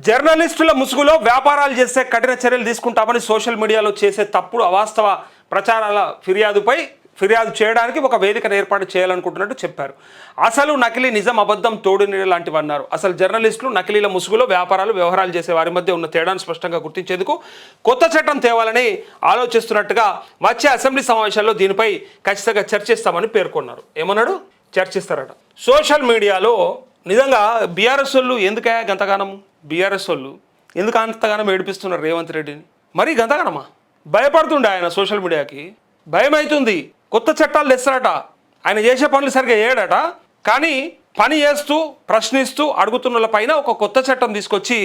జర్నలిస్టుల ముసుగులో వ్యాపారాలు చేస్తే కఠిన చర్యలు తీసుకుంటామని సోషల్ మీడియాలో చేసే తప్పుడు అవాస్తవ ప్రచారాల ఫిర్యాదు చేయడానికి ఒక వేదికను ఏర్పాటు చేయాలనుకుంటున్నట్టు చెప్పారు. అసలు నకిలీ నిజం అబద్ధం తోడు నీడ లాంటివి అన్నారు. అసలు జర్నలిస్టులు నకిలీల ముసుగులో వ్యవహారాలు చేసే వారి మధ్య ఉన్న తేడాను స్పష్టంగా గుర్తించేందుకు కొత్త చట్టం తేవాలని ఆలోచిస్తున్నట్టుగా వచ్చే అసెంబ్లీ సమావేశాల్లో దీనిపై ఖచ్చితంగా చర్చిస్తామని పేర్కొన్నారు. ఏమన్నాడు? చర్చిస్తారట. సోషల్ మీడియాలో నిజంగా బీఆర్ఎస్ వాళ్ళు ఎందుకయ్యా గంతగానం, బీఆర్ఎస్ వాళ్ళు ఎందుకు అంతగానం ఏడిపిస్తున్నారు రేవంత్ రెడ్డిని? మరీ గంతగానమా? భయపడుతుండే ఆయన, సోషల్ మీడియాకి భయం అవుతుంది. కొత్త చట్టాలు తెస్తారట, ఆయన చేసే పనులు సరిగ్గా చేయడట, కానీ పని చేస్తూ ప్రశ్నిస్తూ అడుగుతున్న పైన ఒక కొత్త చట్టం తీసుకొచ్చి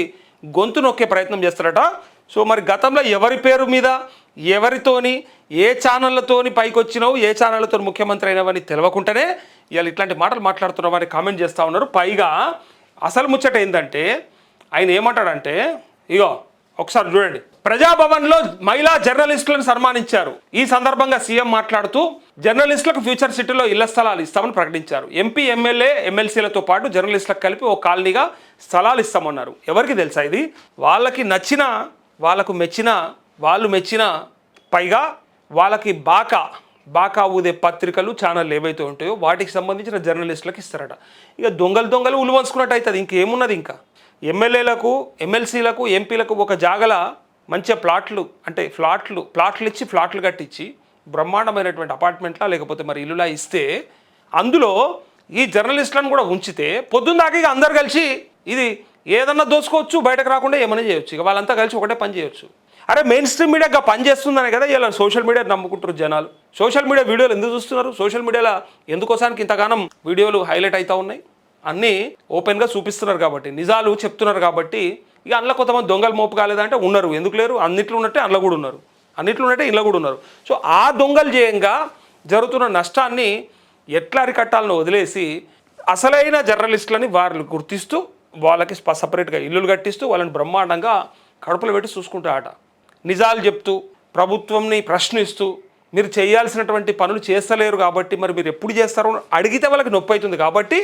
గొంతు నొక్కే ప్రయత్నం చేస్తారట. సో మరి గతంలో ఎవరి పేరు మీద ఎవరితోని ఏ ఛానళ్ళతోని పైకి వచ్చినావు, ఏ ఛానళ్ళతో ముఖ్యమంత్రి అయినావని తెలియకుండానే ఇవాళ ఇట్లాంటి మాటలు మాట్లాడుతున్నామని కామెంట్ చేస్తూ ఉన్నారు. పైగా అసలు ముచ్చట ఏంటంటే ఆయన ఏమంటాడంటే, ఇగో ఒకసారి చూడండి, ప్రజాభవన్లో మహిళా జర్నలిస్టులను సన్మానించారు. ఈ సందర్భంగా సీఎం మాట్లాడుతూ జర్నలిస్టులకు ఫ్యూచర్ సిటీలో ఇళ్ల స్థలాలు ఇస్తామని ప్రకటించారు. ఎంపీ, ఎమ్మెల్యే, ఎమ్మెల్సీలతో పాటు జర్నలిస్టులకు కలిపి ఓ కాలనీగా స్థలాలు ఇస్తామన్నారు. ఎవరికి తెలుసా ఇది? వాళ్ళకి నచ్చిన, వాళ్ళకు మెచ్చిన, వాళ్ళు మెచ్చిన, పైగా వాళ్ళకి బాకా ఊదే పత్రికలు, ఛానళ్ళు ఏవైతే ఉంటాయో వాటికి సంబంధించిన జర్నలిస్టులకు ఇస్తారట. ఇక దొంగలు ఉలువంచుకున్నట్టు అవుతుంది. ఇంకేమున్నది? ఇంకా ఎమ్మెల్యేలకు, ఎమ్మెల్సీలకు, ఎంపీలకు ఒక జాగల మంచిగా ప్లాట్లు ఇచ్చి ఫ్లాట్లు కట్టించి బ్రహ్మాండమైనటువంటి అపార్ట్మెంట్లా లేకపోతే మరి ఇల్లులా ఇస్తే అందులో ఈ జర్నలిస్టులను కూడా ఉంచితే పొద్దున్నదాకా ఇక అందరు కలిసి ఇది ఏదన్నా దోచుకోవచ్చు, బయటకు రాకుండా ఏమైనా చేయొచ్చు. ఇక వాళ్ళంతా కలిసి ఒకటే పని చేయొచ్చు. అరే మెయిన్ స్ట్రీమ్ మీడియాగా పని చేస్తుందనే కదా ఇలా సోషల్ మీడియా నమ్ముకుంటారు జనాలు. సోషల్ మీడియా వీడియోలు ఎందుకు చూస్తున్నారు? సోషల్ మీడియాలో ఎందుకోసానికి ఇంతగానం వీడియోలు హైలైట్ అవుతూ ఉన్నాయి? అన్నీ ఓపెన్గా చూపిస్తున్నారు కాబట్టి, నిజాలు చెప్తున్నారు కాబట్టి. ఇక అందులో కొంతమంది దొంగలు మోపు కాలేదంటే ఉన్నారు, ఎందుకు లేరు? అన్నిట్లో ఉన్నట్టే అందులో కూడా ఉన్నారు, అన్నిట్లో ఉన్నట్టే ఇంట్లో కూడా ఉన్నారు. సో ఆ దొంగలు చేయంగా జరుగుతున్న నష్టాన్ని ఎట్లా అరికట్టాలని వదిలేసి అసలైన జర్నలిస్టులని వాళ్ళు గుర్తిస్తూ వాళ్ళకి సపరేట్గా ఇల్లులు కట్టిస్తూ వాళ్ళని బ్రహ్మాండంగా కడుపులో పెట్టి చూసుకుంటారట. నిజాలు చెప్తూ ప్రభుత్వంని ప్రశ్నిస్తూ మీరు చేయాల్సినటువంటి పనులు చేస్తలేరు కాబట్టి మరి మీరు ఎప్పుడు చేస్తారో అడిగితే వాళ్ళకి నొప్పి అవుతుంది కాబట్టి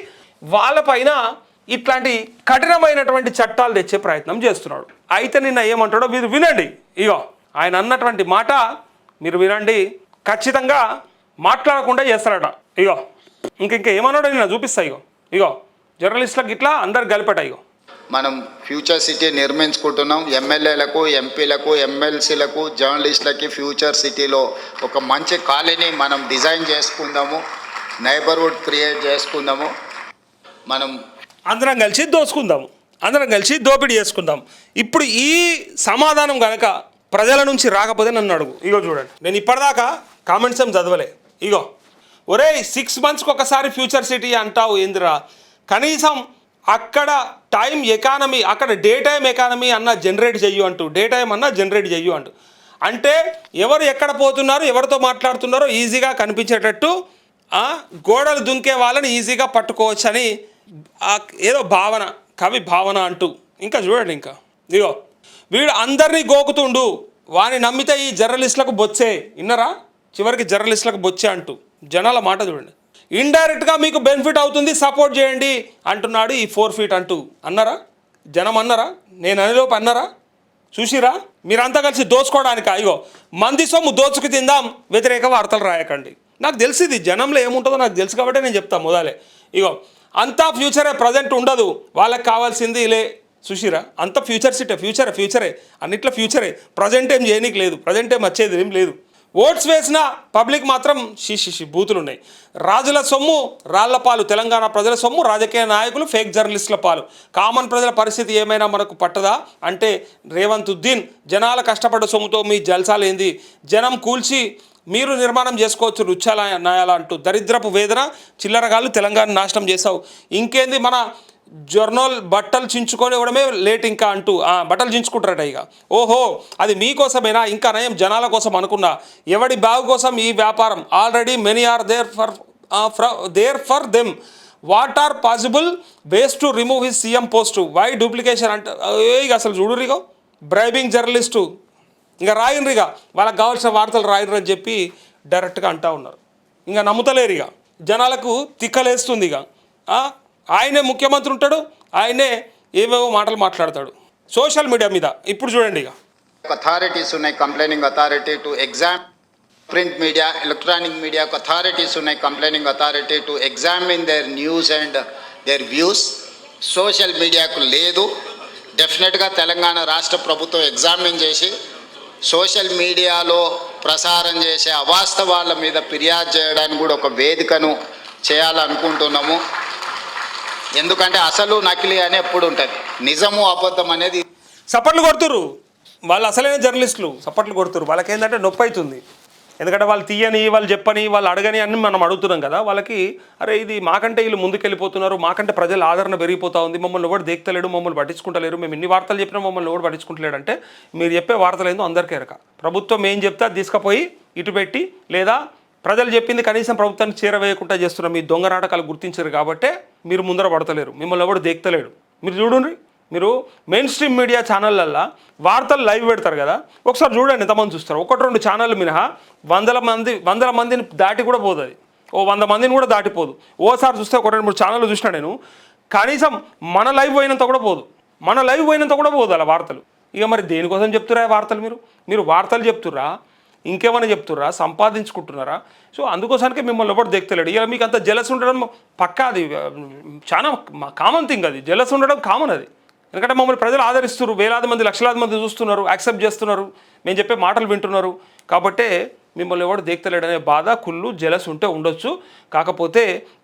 వాళ్ళపైన ఇట్లాంటి కఠినమైనటువంటి చట్టాలు తెచ్చే ప్రయత్నం చేస్తున్నాడు. అయితే నిన్న ఏమంటాడో మీరు వినండి. ఇగో ఆయన అన్నటువంటి మాట మీరు వినండి. ఖచ్చితంగా మాట్లాడకుండా చేస్తారట. ఇగో ఇంకా ఏమన్నాడో నిన్న చూపిస్తా. ఇగో జర్నలిస్టులకు ఇట్లా అందరు కలిపట. ఇగో మనం ఫ్యూచర్ సిటీ నిర్మించుకుంటున్నాం. ఎమ్మెల్యేలకు, ఎంపీలకు, ఎమ్మెల్సీలకు, జర్నలిస్టులకి ఫ్యూచర్ సిటీలో ఒక మంచి కాలనీ మనం డిజైన్ చేసుకుందాము, నైబర్హుడ్ క్రియేట్ చేసుకుందాము. మనం అందరం కలిసి దోచుకుందాము, అందరం కలిసి దోపిడీ చేసుకుందాం. ఇప్పుడు ఈ సమాధానం కనుక ప్రజల నుంచి రాకపోతే నన్ను అడుగు. ఇగో చూడండి, నేను ఇప్పటిదాకా కామెంట్స్ ఏం చదవలే. ఇగో ఒరే 6 monthsకి ఒకసారి ఫ్యూచర్ సిటీ అంటావు ఏందిరా? కనీసం అక్కడ టైం ఎకానమీ, అక్కడ డే టైం ఎకానమీ అన్న జనరేట్ చెయ్యు అంటూ, డే టైం అన్న జనరేట్ చెయ్యు అంటూ, అంటే ఎవరు ఎక్కడ పోతున్నారు, ఎవరితో మాట్లాడుతున్నారో ఈజీగా కనిపించేటట్టు గోడలు దుంకే వాళ్ళని ఈజీగా పట్టుకోవచ్చు అని ఏదో భావన, కవి భావన అంటూ. ఇంకా చూడండి, ఇంకా ఇగో వీడు అందరినీ గోకుతుండు, వాని నమ్మితే ఈ జర్నలిస్టులకు బొచ్చే. విన్నరా? చివరికి జర్నలిస్టులకు బొచ్చే అంటూ జనాల మాట చూడండి. ఇండైరెక్ట్గా మీకు బెనిఫిట్ అవుతుంది, సపోర్ట్ చేయండి అంటున్నాడు ఈ 4 feet అంటూ. అన్నారా? జనం అన్నారా? నేను అనేలోపు అన్నారా? చూసిరా? మీరంతా కలిసి దోచుకోవడానికా? ఇగో మంది సొమ్ము దోచుకు తిందాం, వ్యతిరేక వార్తలు రాయకండి. నాకు తెలిసింది జనంలో ఏముంటుందో నాకు తెలుసు కాబట్టి నేను చెప్తాను మొదలే. ఇగో అంతా ఫ్యూచరే, ప్రజెంట్ ఉండదు, వాళ్ళకి కావాల్సింది లే. చూసిరా? అంత ఫ్యూచర్ సిటీ, ఫ్యూచరే అన్నిట్లో ఫ్యూచరే. ప్రజెంట్ ఏం చేయనీకి లేదు, ప్రజెంట్ ఏం వచ్చేది ఏం లేదు. ఓట్స్ వేసిన పబ్లిక్ మాత్రం బూతులు ఉన్నాయి. రాజుల సొమ్ము రాళ్ల పాలు, తెలంగాణ ప్రజల సొమ్ము రాజకీయ నాయకులు ఫేక్ జర్నలిస్టుల పాలు. కామన్ ప్రజల పరిస్థితి ఏమైనా మనకు పట్టదా అంటే రేవంత్ ఉద్దీన్, జనాల కష్టపడ్డ సొమ్ముతో మీ జల్సాలు ఏంది? జనం కూల్చి మీరు నిర్మాణం చేసుకోవచ్చు రుచాల న్యాయాల అంటూ దరిద్రపు వేదన చిల్లరగాళ్ళు తెలంగాణ నాశనం చేసావు. ఇంకేంది మన జర్నల్ బట్టలు చించుకొని ఇవ్వడమే లేట్ ఇంకా అంటూ బట్టలు చించుకుంటారట. ఇక ఓహో అది మీకోసమేనా? ఇంకా నయం జనాల కోసం అనుకున్నా. ఎవడి బాగు కోసం ఈ వ్యాపారం? Already many are there for them. What are possible ways to remove his CM post? Why duplication అంటే ఇక అసలు చూడురిగో బ్రైబింగ్ జర్నలిస్టు. ఇంకా రాయినరిగా వాళ్ళకి కావాల్సిన వార్తలు రాయరు అని చెప్పి డైరెక్ట్గా అంటూ ఉన్నారు. ఇంకా నమ్ముతలేరు. ఇక జనాలకు తిక్కలేస్తుంది. ఇక ఆయనే ముఖ్యమంత్రి ఉంటాడు, ఆయనే ఏవేవో మాటలు మాట్లాడతాడు. సోషల్ మీడియా మీద ఇప్పుడు చూడండి ఇక అథారిటీస్ ఉన్నాయి, complaining authority to exam print media, electronic మీడియాకు అథారిటీస్ ఉన్నాయి, complaining authority to examine their news and their views. Social మీడియాకు లేదు. డెఫినెట్గా తెలంగాణ రాష్ట్ర ప్రభుత్వం ఎగ్జామిన్ చేసి సోషల్ మీడియాలో ప్రసారం చేసే అవాస్తవాల మీద ఫిర్యాదు చేయడానికి కూడా ఒక వేదికను చేయాలనుకుంటున్నాము. ఎందుకంటే అసలు నకిలీ అని ఎప్పుడు ఉంటుంది, నిజము అబద్ధం అనేది. సపోర్ట్లు కొడుతురు వాళ్ళు, అసలైన జర్నలిస్టులు సపోర్ట్లు కొడుతురు. వాళ్ళకి ఏంటంటే నొప్పి అవుతుంది. ఎందుకంటే వాళ్ళు తీయని, వాళ్ళు చెప్పని, వాళ్ళు అడగని అని మనం అడుగుతున్నాం కదా. వాళ్ళకి అరే ఇది మాకంటే వీళ్ళు ముందుకెళ్ళిపోతున్నారు, మాకంటే ప్రజల ఆదరణ పెరిగిపోతూ ఉంది, మమ్మల్ని ఎవరు దేక్తలేడు, మమ్మల్ని పట్టించుకుంటలేరు, మేము ఎన్ని వార్తలు చెప్పినా మమ్మల్ని ఎవరు పట్టించుకుంటలేడు అంటే మీరు చెప్పే వార్తలు ఏందో అందరికీ ఎరక. ప్రభుత్వం ఏం చెప్తే అది తీసుకుపోయి ఇటు పెట్టి, లేదా ప్రజలు చెప్పింది కనీసం ప్రభుత్వానికి చేరవేయకుండా చేస్తున్న మీ దొంగ నాటకాలు గుర్తించారు కాబట్టే మీరు ముందర పడతలేరు, మిమ్మల్ని ఎవరు దేక్తలేడు. మీరు చూడండి, మీరు మెయిన్ స్ట్రీమ్ మీడియా ఛానళ్ళల్లో వార్తలు లైవ్ పెడతారు కదా, ఒకసారి చూడండి ఎంతమంది చూస్తారు. 1-2 ఛానళ్ళు మినహా వందల మందిని దాటి కూడా పోదు, అది 100 మందిని కూడా దాటిపోదు. ఓసారి చూస్తే 1-2-3 ఛానళ్ళు చూసినా నేను, కనీసం మన లైవ్ పోయినంత కూడా పోదు అలా వార్తలు. ఇక మరి దేనికోసం చెప్తురా వార్తలు? మీరు వార్తలు చెప్తుర్రా, ఇంకేమైనా చెప్తుర్రా, సంపాదించుకుంటున్నారా? సో అందుకోసానికి మిమ్మల్ని ఎవరు దిగుతలేడు. ఇక మీకు అంత జెలస్ ఉండడం పక్కా, అది చాలా కామన్ థింగ్, అది జెలస్ ఉండడం కామన్ అది. ఎందుకంటే మమ్మల్ని ప్రజలు ఆదరిస్తున్నారు, వేలాది మంది లక్షలాది మంది చూస్తున్నారు, యాక్సెప్ట్ చేస్తున్నారు, మేము చెప్పే మాటలు వింటున్నారు. కాబట్టే మిమ్మల్ని ఎవడు దిగుతలేడు అనే బాధ, కుళ్ళు, జెలస్ ఉంటే ఉండొచ్చు. కాకపోతే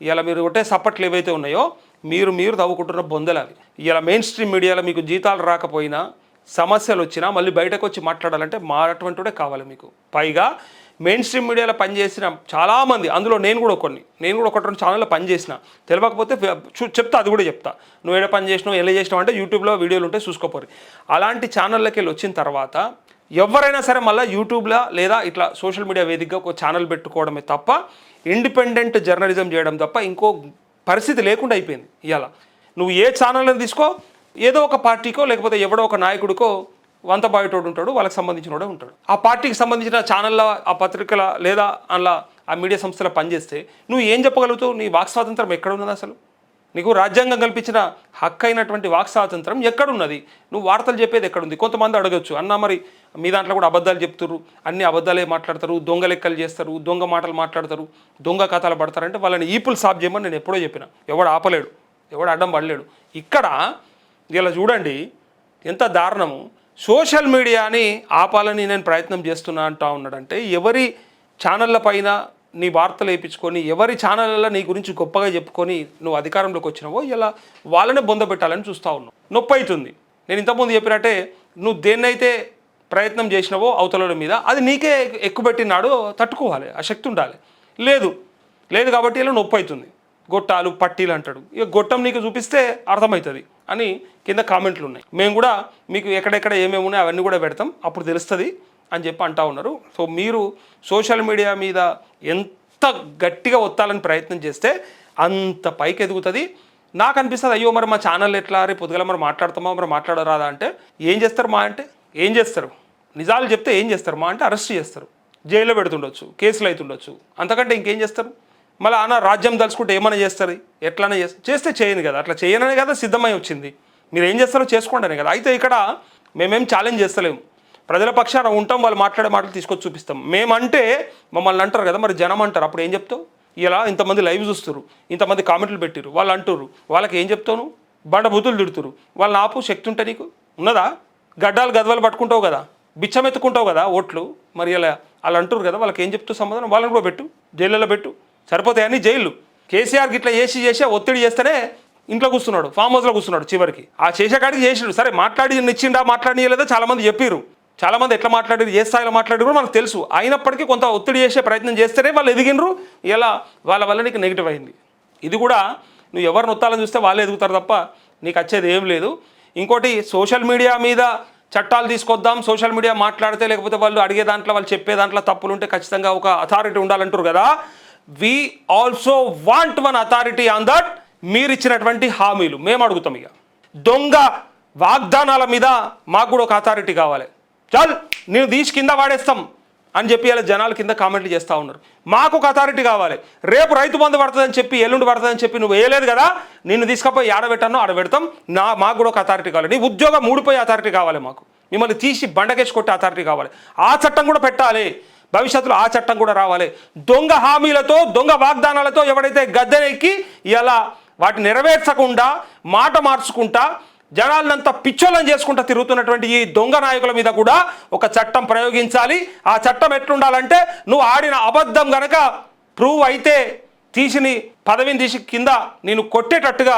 ఇలా మీరు ఒకటే సప్పట్లు ఏవైతే ఉన్నాయో మీరు తవ్వుకుంటున్న బొందలు అవి. ఇలా మెయిన్ స్ట్రీమ్ మీడియాలో మీకు జీతాలు రాకపోయినా, సమస్యలు వచ్చినా మళ్ళీ బయటకు వచ్చి మాట్లాడాలంటే అటువంటిదే కావాలి మీకు. పైగా మెయిన్ స్ట్రీమ్ మీడియాలో పనిచేసిన చాలామంది, అందులో నేను కూడా 1-2 ఛానల్లో పనిచేసిన, తెలియకపోతే చెప్తా, అది కూడా చెప్తా. నువ్వు ఏడ పని చేసినావు, ఎలా చేసినావు అంటే యూట్యూబ్లో వీడియోలు ఉంటే చూసుకోపోరు. అలాంటి ఛానళ్ళకి వెళ్ళి వచ్చిన తర్వాత ఎవరైనా సరే మళ్ళీ యూట్యూబ్లో లేదా ఇట్లా సోషల్ మీడియా వేదికగా ఒక ఛానల్ పెట్టుకోవడమే తప్ప, ఇండిపెండెంట్ జర్నలిజం చేయడం తప్ప ఇంకో పరిస్థితి లేకుండా అయిపోయింది. ఇవాళ నువ్వు ఏ ఛానల్ని తీసుకో, ఏదో ఒక పార్టీకో లేకపోతే ఎవడో ఒక నాయకుడికో వంత బాయటోడు ఉంటాడు, వాళ్ళకి సంబంధించినోడే ఉంటాడు. ఆ పార్టీకి సంబంధించిన ఛానళ్ళ, ఆ పత్రికల లేదా అందులో ఆ మీడియా సంస్థలో పనిచేస్తే నువ్వు ఏం చెప్పగలుగుతావు? నీ వాక్ స్వాతంత్రం ఎక్కడున్నది? అసలు నీకు రాజ్యాంగం కల్పించిన హక్కు అయినటువంటి వాక్ స్వాతంత్రం ఎక్కడున్నది? నువ్వు వార్తలు చెప్పేది ఎక్కడుంది? కొంతమంది అడగచ్చు, అన్న మరి మీ దాంట్లో కూడా అబద్ధాలు చెప్తారు, అన్ని అబద్ధాలే మాట్లాడతారు, దొంగ లెక్కలు చేస్తారు, దొంగ మాటలు మాట్లాడతారు, దొంగ కథలు పడతారంటే వాళ్ళని ఈపుల్ సాఫ్ చేయమని నేను ఎప్పుడో చెప్పిన. ఎవడు ఆపలేడు, ఎవడు అడ్డం పడలేడు. ఇక్కడ ఇలా చూడండి ఎంత దారుణము. సోషల్ మీడియాని ఆపాలని నేను ప్రయత్నం చేస్తున్నా అంటా ఉన్నాడంటే, ఎవరి ఛానళ్ళ పైన నీ వార్తలు వేయించుకొని, ఎవరి ఛానళ్ళలో నీ గురించి గొప్పగా చెప్పుకొని నువ్వు అధికారంలోకి వచ్చినావో ఇలా వాళ్ళనే బొందబెట్టాలని చూస్తూ ఉన్నావు. నొప్పి అవుతుంది. నేను ఇంతకుముందు చెప్పినట్టే, నువ్వు దేన్నైతే ప్రయత్నం చేసినావో అవతల మీద అది నీకే ఎక్కుబెట్టినాడు, తట్టుకోవాలి, ఆ శక్తి ఉండాలి. లేదు కాబట్టి ఇలా నొప్పి అవుతుంది. గొట్టాలు, పట్టీలు అంటాడు. ఇక గొట్టం నీకు చూపిస్తే అర్థమవుతుంది అని కింద కామెంట్లు ఉన్నాయి. మేము కూడా మీకు ఎక్కడెక్కడ ఏమేమి ఉన్నాయో అవన్నీ కూడా పెడతాం, అప్పుడు తెలుస్తుంది అని చెప్పి అంటా ఉన్నారు. సో మీరు సోషల్ మీడియా మీద ఎంత గట్టిగా ఒత్తాలని ప్రయత్నం చేస్తే అంత పైకి ఎదుగుతుంది. నాకు అనిపిస్తుంది, అయ్యో మరి మా ఛానల్ ఎట్లా, రేపు పొద్దుగల మరి మాట్లాడతామా, మరి మాట్లాడరాదా అంటే ఏం చేస్తారు మా అంటే ఏం చేస్తారు? నిజాలు చెప్తే ఏం చేస్తారు మా అంటే అరెస్ట్ చేస్తారు, జైల్లో పెడుతుండొచ్చు, కేసులు అవుతుండొచ్చు, అంతకంటే ఇంకేం చేస్తారు? మళ్ళీ అన్న రాజ్యం తలుచుకుంటే ఏమైనా చేస్తుంది, ఎట్లనే చేస్తే చేయను కదా, అట్లా చేయననే కదా సిద్ధమై వచ్చింది. మీరు ఏం చేస్తారో చేసుకోండి కదా. అయితే ఇక్కడ మేమేం ఛాలెంజ్ చేస్తలేము, ప్రజల పక్షాన ఉంటాం, వాళ్ళు మాట్లాడే మాటలు తీసుకొచ్చి చూపిస్తాం. మేమంటే మమ్మల్ని అంటారు కదా, మరి జనం అంటారు, అప్పుడు ఏం చెప్తావు? ఇలా ఇంతమంది లైవ్ చూస్తారు, ఇంతమంది కామెంట్లు పెట్టిరు, వాళ్ళు అంటుర్రు, వాళ్ళకి ఏం చెప్తావు? నువ్వు బండ బూతులు తిడుతురు, వాళ్ళని ఆపు శక్తి ఉంటే నీకు ఉన్నదా? గడ్డాలు గదవలు పట్టుకుంటావు కదా, బిచ్చం ఎత్తుకుంటావు కదా ఓట్లు, మరి ఇలా వాళ్ళు అంటురు కదా, వాళ్ళకి ఏం చెప్తావు సమాధానం? వాళ్ళని కూడా పెట్టు, జైళ్ళలో పెట్టు, సరిపోతాయని జైలు. కేసీఆర్కి ఇట్లా చేసి ఒత్తిడి చేస్తేనే ఇంట్లో కూర్చున్నాడు, ఫామ్ హౌస్లో కూర్చున్నాడు. చివరికి ఆ చేసేకాడికి చేసిడు. సరే మాట్లాడినిచ్చిండా, మాట్లాడియలేదో చాలామంది చెప్పారు, చాలామంది ఎట్లా మాట్లాడారు, ఏ స్థాయిలో మాట్లాడారు మనకు తెలుసు. అయినప్పటికీ కొంత ఒత్తిడి చేసే ప్రయత్నం చేస్తేనే వాళ్ళు ఎదిగినరు. ఇలా వాళ్ళ వల్ల నీకు నెగిటివ్ అయింది. ఇది కూడా నువ్వు ఎవరిని ఒత్తాలని చూస్తే వాళ్ళే ఎదుగుతారు తప్ప నీకు వచ్చేది ఏం లేదు. ఇంకోటి, సోషల్ మీడియా మీద చట్టాలు తీసుకొద్దాం, సోషల్ మీడియా మాట్లాడితే లేకపోతే వాళ్ళు అడిగే దాంట్లో, వాళ్ళు చెప్పే దాంట్లో తప్పులు ఉంటే ఖచ్చితంగా ఒక అథారిటీ ఉండాలంటారు కదా. We also want one authority on that. మీరు ఇచ్చినటువంటి హామీలు మేము అడుగుతాం. ఇక దొంగ వాగ్దానాల మీద మాకు కూడా ఒక అథారిటీ కావాలి. చాలు, నేను తీసి కింద వాడేస్తాం, అని చెప్పి ఇలా జనాల కింద కామెంట్లు చేస్తూ ఉన్నారు. మాకు ఒక అథారిటీ కావాలి. రేపు రైతు బంధు పడుతుందని చెప్పి ఎల్లుండి పడుతుందని చెప్పి నువ్వు వేయలేదు కదా, నిన్ను తీసుకపోయి ఆడబెట్టానో ఆడబెడతాం. మాకు కూడా ఒక అథారిటీ కావాలి. నీ ఉద్యోగం ఊడిపోయే అథారిటీ కావాలి. మాకు మిమ్మల్ని తీసి బండకేసి కొట్టే అథారిటీ కావాలి. ఆ చట్టం కూడా పెట్టాలి. భవిష్యత్తులో ఆ చట్టం కూడా రావాలి. దొంగ హామీలతో దొంగ వాగ్దానాలతో ఎవడైతే గద్దెనెక్కి ఇలా వాటిని నెరవేర్చకుండా మాట మార్చుకుంటా జనాలంతా పిచ్చోళ్ళని చేసుకుంటూ తిరుగుతున్నటువంటి ఈ దొంగ నాయకుల మీద కూడా ఒక చట్టం ప్రయోగించాలి. ఆ చట్టం ఎట్లుండాలంటే నువ్వు ఆడిన అబద్ధం గనక ప్రూవ్ అయితే పదవిని తీసి కింద నేను కొట్టేటట్టుగా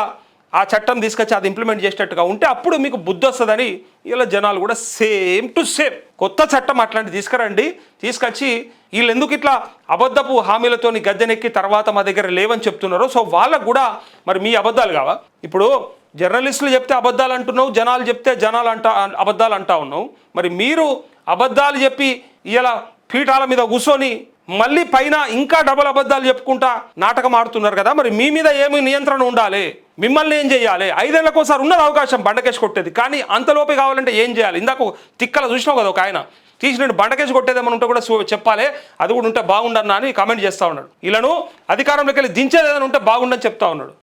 ఆ చట్టం తీసుకొచ్చి అది ఇంప్లిమెంట్ చేసేటట్టుగా ఉంటే అప్పుడు మీకు బుద్ధి వస్తుందని ఇలా జనాలు కూడా సేమ్ టు సేమ్ కొత్త చట్టం అట్లాంటి తీసుకురండి. తీసుకొచ్చి వీళ్ళు ఎందుకు ఇట్లా అబద్ధపు హామీలతోని గద్దెనెక్కి తర్వాత మా దగ్గర లేవని చెప్తున్నారో సో వాళ్ళకు కూడా మరి మీ అబద్ధాలు కావా? ఇప్పుడు జర్నలిస్టులు చెప్తే అబద్ధాలు అంటున్నావు, జనాలు చెప్తే అబద్ధాలు అంటా ఉన్నావు. మరి మీరు అబద్ధాలు చెప్పి ఇలా పీఠాల మీద కూర్చొని మళ్ళీ పైన ఇంకా డబల్ అబద్ధాలు చెప్పుకుంటా నాటకం ఆడుతున్నారు కదా, మరి మీ మీద ఏమి నియంత్రణ ఉండాలి? మిమ్మల్ని ఏం చేయాలి? 5 ఏళ్లకోసారి ఉన్నది అవకాశం బండకేసి కొట్టేది, కానీ అంతలోపే కావాలంటే ఏం చేయాలి? ఇందాక తిక్కల చూసినావు కదా ఒక ఆయన తీసి నేను బండకేసి కొట్టేదేమని ఉంటే కూడా చెప్పాలి, అది కూడా ఉంటే బాగుండన్నా అని కామెంట్ చేస్తూ ఉన్నాడు. ఇలాను అధికారంలోకి వెళ్ళి దించేది ఏదైనా ఉంటే బాగుండని చెప్తా ఉన్నాడు.